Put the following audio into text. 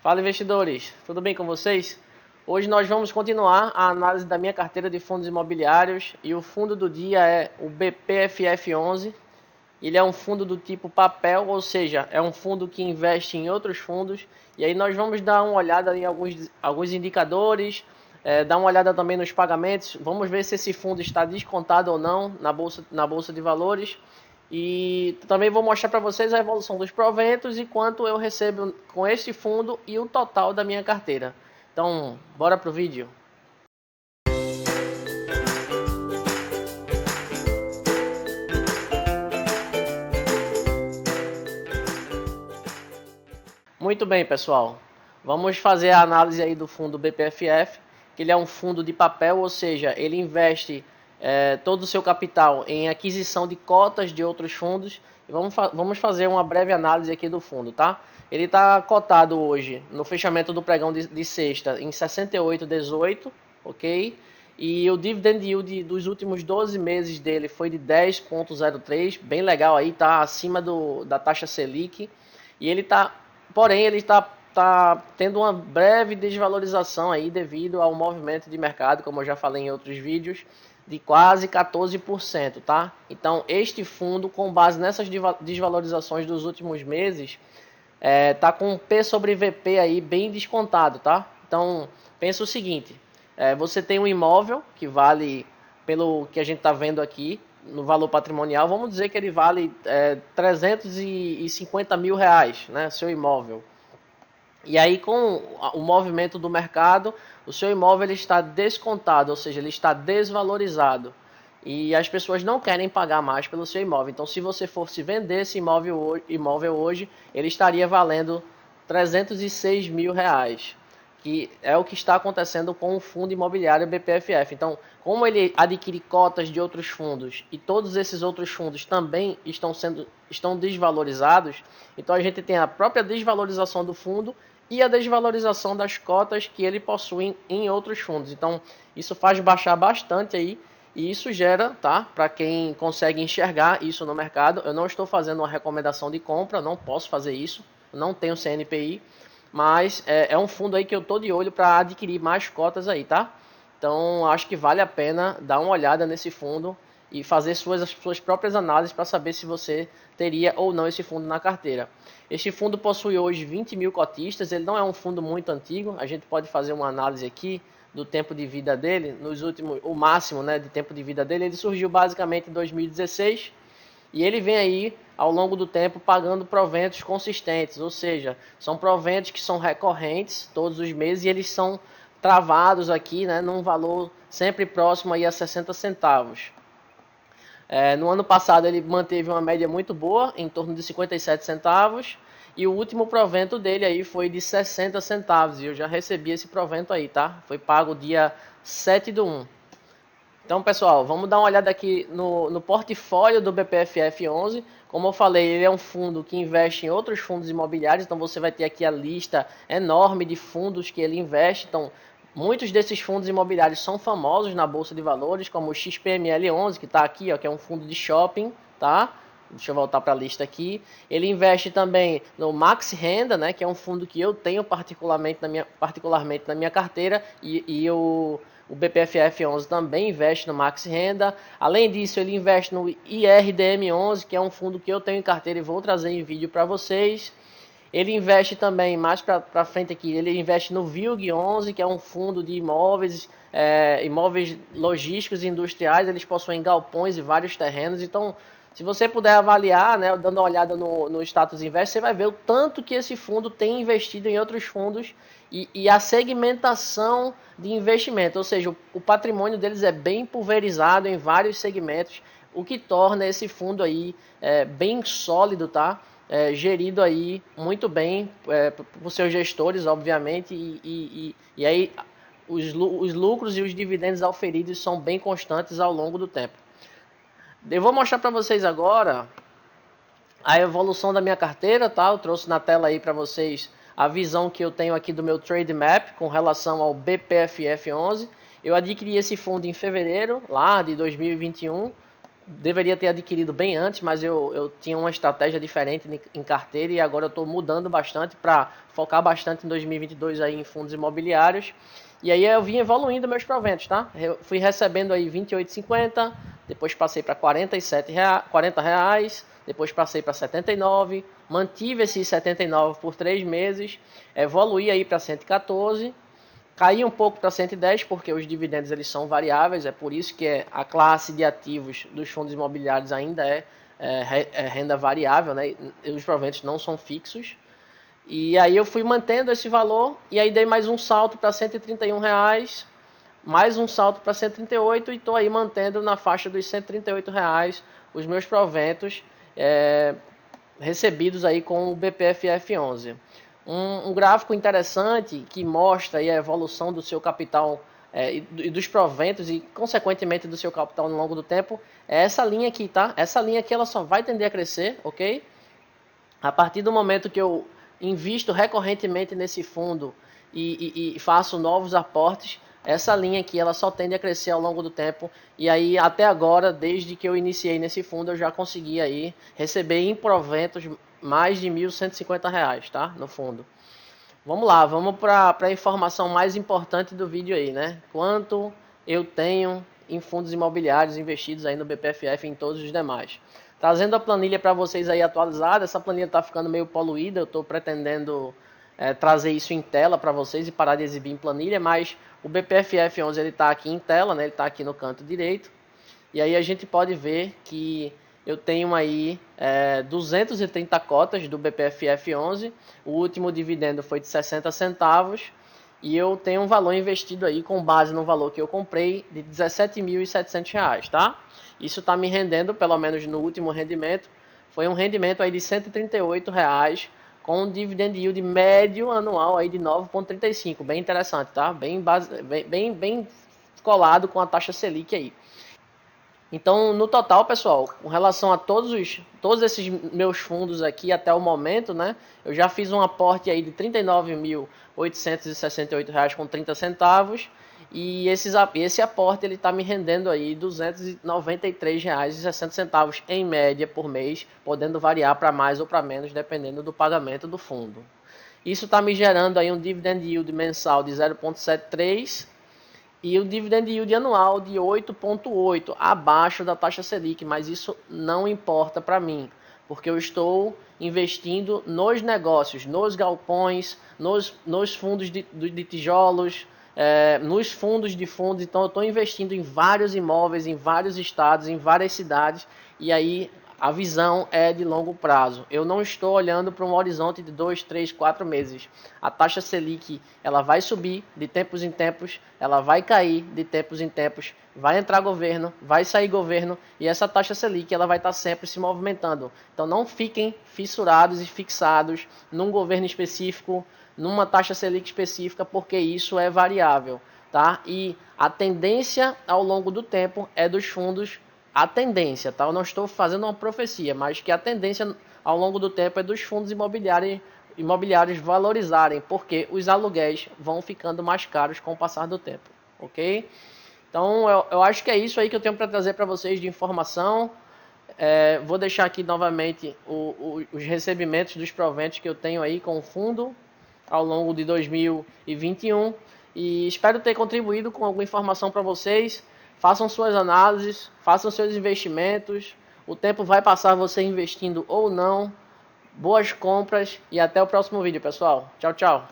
Fala, investidores, tudo bem com vocês? Hoje nós vamos continuar a análise da minha carteira de fundos imobiliários e o fundo do dia é o BPFF11. Ele é um fundo do tipo papel, ou seja, é um fundo que investe em outros fundos. E aí nós vamos dar uma olhada em alguns indicadores, dar uma olhada também nos pagamentos. Vamos ver se esse fundo está descontado ou não na bolsa de valores. E também vou mostrar para vocês a evolução dos proventos e quanto eu recebo com este fundo e o total da minha carteira. Então, bora pro vídeo. Muito bem, pessoal. Vamos fazer a análise aí do fundo BPFF, que ele é um fundo de papel, ou seja, ele investe todo o seu capital em aquisição de cotas de outros fundos. E vamos fazer uma breve análise aqui do fundo, tá? Ele está cotado hoje, no fechamento do pregão de sexta, em 68,18, ok? E o dividend yield dos últimos 12 meses dele foi de 10,03, bem legal aí, tá acima da taxa Selic. E porém, ele está tendo uma breve desvalorização aí devido ao movimento de mercado, como eu já falei em outros vídeos, de quase 14%, tá? Então, este fundo, com base nessas desvalorizações dos últimos meses, tá com P sobre VP aí bem descontado, tá? Então, pensa o seguinte, você tem um imóvel que vale, pelo que a gente está vendo aqui, no valor patrimonial, vamos dizer que ele vale 350 mil reais, né, seu imóvel. E aí, com o movimento do mercado, o seu imóvel ele está descontado, ou seja, ele está desvalorizado. E as pessoas não querem pagar mais pelo seu imóvel. Então, se você fosse vender esse imóvel hoje, ele estaria valendo 306 mil reais, que é o que está acontecendo com o fundo imobiliário BPFF. Então, como ele adquire cotas de outros fundos e todos esses outros fundos também estão desvalorizados, então a gente tem a própria desvalorização do fundo e a desvalorização das cotas que ele possui em outros fundos. Então, isso faz baixar bastante aí e isso gera, tá? Para quem consegue enxergar isso no mercado, eu não estou fazendo uma recomendação de compra, não posso fazer isso, não tenho CNPI, mas é um fundo aí que eu tô de olho para adquirir mais cotas aí, tá? Então, acho que vale a pena dar uma olhada nesse fundo e fazer suas próprias análises para saber se você teria ou não esse fundo na carteira. Este fundo possui hoje 20 mil cotistas, ele não é um fundo muito antigo, a gente pode fazer uma análise aqui do tempo de vida dele, o máximo, né, de tempo de vida dele, ele surgiu basicamente em 2016 e ele vem aí ao longo do tempo pagando proventos consistentes, ou seja, são proventos que são recorrentes todos os meses e eles são travados aqui, né, num valor sempre próximo aí a 60 centavos. No ano passado ele manteve uma média muito boa, em torno de 57 centavos, e o último provento dele aí foi de 60 centavos, e eu já recebi esse provento aí, tá? Foi pago dia 7/1. Então, pessoal, vamos dar uma olhada aqui no portfólio do BPFF11. Como eu falei, ele é um fundo que investe em outros fundos imobiliários, então você vai ter aqui a lista enorme de fundos que ele investe. Então, muitos desses fundos imobiliários são famosos na Bolsa de Valores, como o XPML11, que está aqui, ó, que é um fundo de shopping, tá? Deixa eu voltar para a lista aqui. Ele investe também no Max Renda, né, que é um fundo que eu tenho particularmente na minha carteira, e o BPFF11 também investe no Max Renda. Além disso, ele investe no IRDM11, que é um fundo que eu tenho em carteira e vou trazer em vídeo para vocês. Ele investe também, mais para frente aqui, ele investe no VILG11, que é um fundo de imóveis, imóveis logísticos e industriais. Eles possuem galpões e vários terrenos. Então, se você puder avaliar, né, dando uma olhada no status invest, você vai ver o tanto que esse fundo tem investido em outros fundos e a segmentação de investimento, ou seja, o patrimônio deles é bem pulverizado em vários segmentos, o que torna esse fundo aí bem sólido, tá? Gerido aí muito bem por seus gestores, obviamente, e aí os lucros e os dividendos auferidos são bem constantes ao longo do tempo. Eu vou mostrar para vocês agora a evolução da minha carteira, tá? Eu trouxe na tela aí para vocês a visão que eu tenho aqui do meu Trade Map com relação ao BPFF11. Eu adquiri esse fundo em fevereiro, lá de 2021, deveria ter adquirido bem antes, mas eu tinha uma estratégia diferente em carteira e agora eu estou mudando bastante para focar bastante em 2022 aí em fundos imobiliários. E aí eu vim evoluindo meus proventos, tá? Eu fui recebendo aí 28,50, depois passei para 47 40 reais, depois passei para 79, mantive esses 79 por 3 meses, evoluí aí para 114, caí um pouco para 110 porque os dividendos eles são variáveis, é por isso que a classe de ativos dos fundos imobiliários ainda é renda variável, né? Os proventos não são fixos. E aí eu fui mantendo esse valor e aí dei mais um salto para 131 reais, mais um salto para 138 e estou aí mantendo na faixa dos 138 reais os meus proventos recebidos aí com o BPFF11. Um gráfico interessante que mostra aí a evolução do seu capital e dos proventos e consequentemente do seu capital ao longo do tempo é essa linha aqui, tá? Essa linha aqui ela só vai tender a crescer, ok? A partir do momento que eu invisto recorrentemente nesse fundo e faço novos aportes, essa linha aqui ela só tende a crescer ao longo do tempo. E aí até agora, desde que eu iniciei nesse fundo, eu já consegui aí receber em proventos mais de R$ 1.150, tá? No fundo. Vamos lá, vamos para a informação mais importante do vídeo aí, né? Quanto eu tenho em fundos imobiliários investidos aí no BPFF e em todos os demais. Trazendo a planilha para vocês aí atualizada, essa planilha está ficando meio poluída, eu estou pretendendo trazer isso em tela para vocês e parar de exibir em planilha, mas o BPFF11 ele está aqui em tela, né? Ele está aqui no canto direito, e aí a gente pode ver que eu tenho aí 230 cotas do BPFF11, o último dividendo foi de 60 centavos, e eu tenho um valor investido aí com base no valor que eu comprei de R$ 17.700, tá? Isso está me rendendo, pelo menos no último rendimento, foi um rendimento aí de R$ 138, com um dividend yield médio anual aí de 9,35, bem interessante, tá? Bem colado com a taxa Selic aí. Então, no total, pessoal, com relação a todos esses meus fundos aqui até o momento, né? Eu já fiz um aporte aí de R$ 39.868,30 e esse aporte ele está me rendendo aí R$ 293,60 em média por mês, podendo variar para mais ou para menos dependendo do pagamento do fundo. Isso está me gerando aí um dividend yield mensal de 0,73 e o dividend yield anual de 8,8, abaixo da taxa Selic, mas isso não importa para mim, porque eu estou investindo nos negócios, nos galpões, nos fundos de tijolos, nos fundos de fundos, então eu estou investindo em vários imóveis, em vários estados, em várias cidades, e aí a visão é de longo prazo. Eu não estou olhando para um horizonte de 2, 3, 4 meses. A taxa Selic ela vai subir de tempos em tempos, ela vai cair de tempos em tempos, vai entrar governo, vai sair governo e essa taxa Selic ela vai estar sempre se movimentando. Então não fiquem fissurados e fixados num governo específico, numa taxa Selic específica, porque isso é variável, tá? E a tendência ao longo do tempo é dos fundos. A tendência, tá? Eu não estou fazendo uma profecia, mas que a tendência ao longo do tempo é dos fundos imobiliários valorizarem, porque os aluguéis vão ficando mais caros com o passar do tempo, ok? Então eu acho que é isso aí que eu tenho para trazer para vocês de informação. Vou deixar aqui novamente os recebimentos dos proventos que eu tenho aí com o fundo ao longo de 2021 e espero ter contribuído com alguma informação para vocês. Façam suas análises, façam seus investimentos. O tempo vai passar você investindo ou não. Boas compras e até o próximo vídeo, pessoal. Tchau, tchau.